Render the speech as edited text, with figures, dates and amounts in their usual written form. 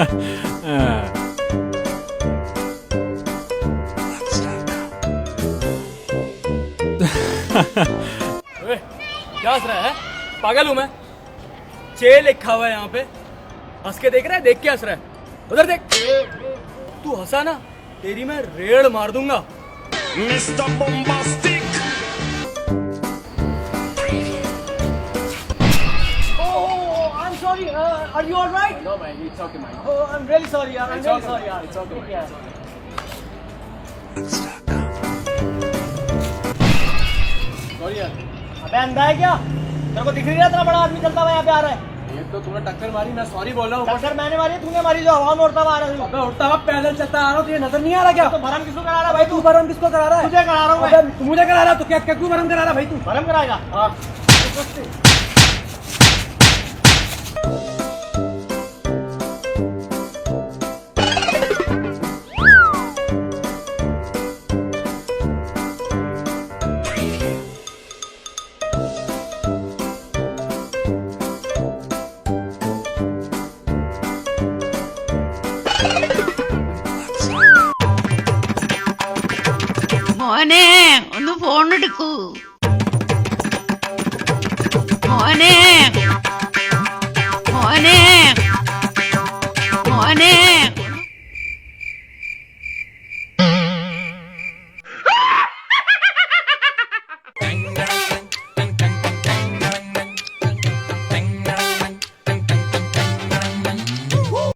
क्या हंस रहा है? पागल हूं मैं? 6 लिखा हुआ है यहाँ पे। हंस के देख रहा है? देख के हंस रहा है? उधर देख। तू हंसा ना, तेरी मैं रेड़ मार दूंगा। Mr. Bombastic. Oh, I'm sorry. Are you all right? No man, it's okay man. Oh, I'm really sorry, yaar. I'm It's really okay, sorry, yaar. it's okay, man. Yeah. It's okay. Sorry यार, अबे अंधा है क्या? तेरे को दिख नहीं रहा इतना बड़ा आदमी चलता हुआ यहाँ पे आ रहा है? ये तो तूने टक्कर मारी, मैं सॉरी बोल रहा हूँ। टक्कर मैंने मारी है, तूने मारी जो हवा में उड़ता हुआ आ रहा है। मैं उठता हुआ पैदल चलता आ रहा हूँ, तुझे नजर नहीं आ रहा क्या? तो भरम किसको करा रहा है भाई तू? भरम किसको करा रहा है? तुझे करा रहा हूँ मैं। तू मुझे करा रहा है, तो क्या क्यों भरम करा रहा है भाई तू? भरम कराएगा? हाँ। മോനെ ഒന്ന് ഫോൺ എടുക്കൂ. മോനെ മോനെ മോനെ